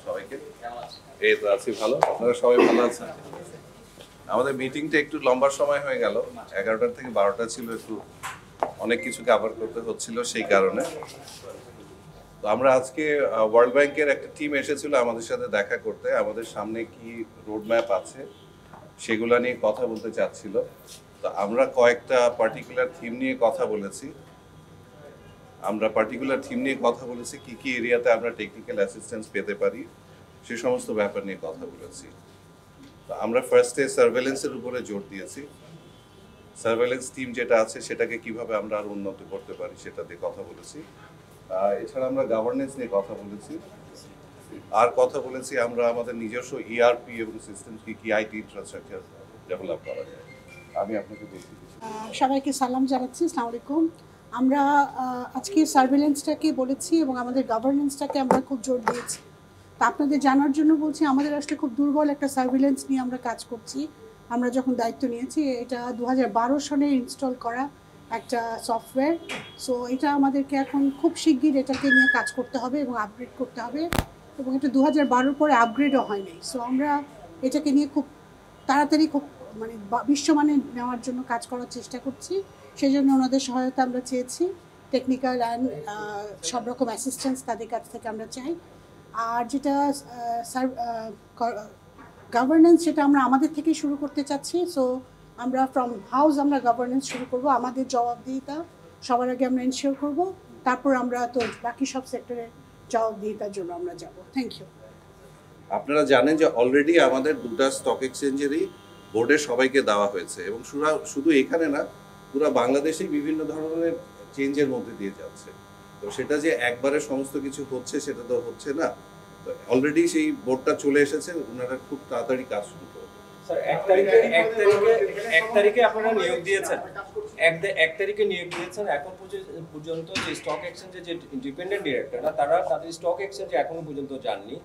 সবাইকে এই তো আছি ভালো, আপনারা সবাই ভালো আছেন? আমাদের মিটিংটা একটু লম্বা সময় হয়ে গেল, 11টা থেকে 12টা ছিল, একটু অনেক কিছু কভার করতে হচ্ছিল সেই কারণে। তো আমরা আজকে ওয়ার্ল্ড ব্যাংকের একটা টিম এসেছিল আমাদের সাথে দেখা করতে, আমাদের সামনে কি রোড ম্যাপ আছে সেগুলা নিয়ে কথা বলতে চাচ্ছিল। তো আমরা কয়েকটা পার্টিকুলার থিম নিয়ে কথা বলেছি। কি কি এরিয়াতে আমরা টেকনিক্যাল অ্যাসিস্ট্যান্স পেতে পারি সে সমস্ত ব্যাপার নিয়ে কথা বলেছি। তো আমরা ফার্স্টে সার্ভেলেন্সের উপরে জোর দিয়েছি। সার্ভেলেন্স টিম যেটা আছে সেটাকে কিভাবে আমরা আরো উন্নত করতে পারি সেটা দিয়ে কথা বলেছি। এছাড়া আমরা গভর্নেন্স নিয়ে কথা বলেছি, আর কথা বলেছি আমরা আমাদের নিজস্ব ইআরপি এবং সিস্টেম কি আইটি ইনফ্রাস্ট্রাকচার ডেভেলপ করা যায়। আমি আপনাকে বলছি সবাইকে সালাম জানাচ্ছি, আসসালামু আলাইকুম। আমরা আজকে সার্ভেলেন্সটাকে বলেছি এবং আমাদের গভর্নেন্সটাকে আমরা খুব জোর দিয়েছি। তা আপনাদের জানার জন্য বলছি, আমাদের আসলে খুব দুর্বল একটা সার্ভেলেন্স নিয়ে আমরা কাজ করছি। আমরা যখন দায়িত্ব নিয়েছি, এটা 2012 সালে ইনস্টল করা একটা সফটওয়্যার। সো এটা আমাদেরকে এখন খুব শিগগির এটাকে নিয়ে কাজ করতে হবে এবং আপগ্রেড করতে হবে, এবং এটা 2012 পরে আপগ্রেডও হয় নাই। সো আমরা এটাকে নিয়ে খুব তাড়াতাড়ি খুব মানে বিশ্বমানে নেওয়ার জন্য কাজ করার চেষ্টা করছি। সেই জন্য ওনাদের সহায়তা আমরা চেয়েছি, টেকনিক্যাল অ্যান্ড সব রকম অ্যাসিস্ট্যান্স তাদের কাছ থেকে আমরা চাই। আর যেটা গভর্নেন্স, সেটা আমরা আমাদের থেকেই শুরু করতে চাচ্ছি। সো আমরা ফ্রম হাউস আমরা গভর্নেন্স শুরু করব, আমাদের জবাবদিহিতা সবার আগে আমরা এনশিওর করব, তারপর আমরা তো বাকি সব সেক্টরের জবাবদিহিতার জন্য আমরা যাব। Thank you. আপনারা জানেন যে অলরেডি আমাদের দুটো স্টক এক্সচেঞ্জেরই বোর্ডে সবাইকে দেওয়া হয়েছে, এবং শুধু এখানে না, পুরো বাংলাদেশেই বিভিন্ন ধরনের চেঞ্জের মধ্যে দিয়ে যাচ্ছে। তো সেটা যে একবারে সমস্ত কিছু হচ্ছে সেটা তো হচ্ছে না। তো অলরেডি সেই বোর্ডটা চলে এসেছে, ওনারা খুব তাড়াতাড়ি কাজ শুরু করবে। স্যার, এক তারিখে আপনারা নিয়োগ দিয়েছেন, এক তারিখে নিয়োগ দিয়েছেন। এখন পর্যন্ত যে স্টক এক্সচেঞ্জে যে ইন্ডিপেন্ডেন্ট ডিরেক্টররা, তারা তাদের স্টক এক্সচেঞ্জে এখনো পর্যন্ত যাননি,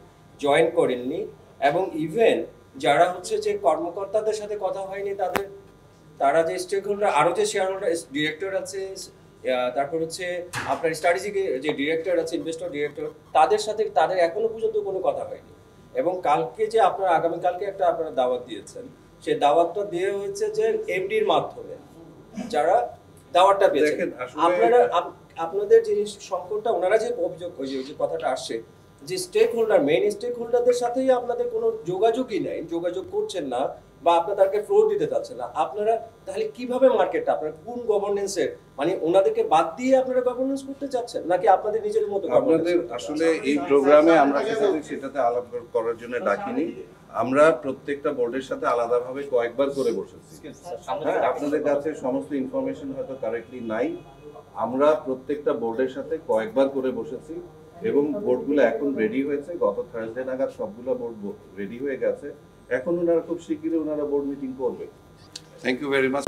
জয়েন করেননি, এবং ইভেন যারা হচ্ছে যে কর্মকর্তাদের সাথে কথা হয়নি, তারা যে স্টেক হোল্ডার, আরো যে শেয়ার হোল্ডার ডিরেক্টর আছে, তারপর হচ্ছে আপনার স্ট্র্যাটেজিক যে ডিরেক্টর আছে, ইনভেস্টর ডিরেক্টর, তাদের এখনো পর্যন্ত কোনো কথা হয়নি। এবং কালকে যে আপনারা আগামীকালকে আপনারা দাওয়াত দিয়েছেন, সেই দাওয়াতটা দিয়ে হয়েছে যে এমডির মাধ্যমে, যারা দাওয়াতটা পেয়েছেন। আপনাদের যে সংকটটা, ওনারা যে অভিযোগ, যে কথাটা আসছে যে স্টেক হোল্ডার, মেইন স্টেক হোল্ডারদের সাথেই আপনাদের কোনো যোগাযোগই নেই, যোগাযোগ করছেন না, বা আপনারা তাদেরকে ফ্লোর দিতে চাচ্ছেন না। আপনারা তাহলে কিভাবে মার্কেটটা, আপনারা কোন গভর্নেন্সের, মানে ওনাদেরকে বাদ দিয়ে আপনারা গভর্নেন্স করতে চাচ্ছেন, নাকি আপনাদের নিজের মতো? আপনাদের আসলে এই প্রোগ্রামে আমরা সেটাতে আলাপ করার জন্য ডাকিনি। আমরা প্রত্যেকটা বোর্ডের সাথে আলাদাভাবে কয়েকবার করে বসেছি। আপনাদের কাছে সমস্ত ইনফরমেশন হয়তো কারেক্টলি নাই। আমরা প্রত্যেকটা বোর্ডের সাথে কয়েকবার করে বসেছি, এবং বোর্ডগুলো এখন রেডি হয়েছে। গত থার্সডে নাগাদ সবগুলো বোর্ড রেডি হয়ে গেছে। এখন ওনারা খুব শিগগিরই বোর্ড মিটিং করবে। Thank you very much.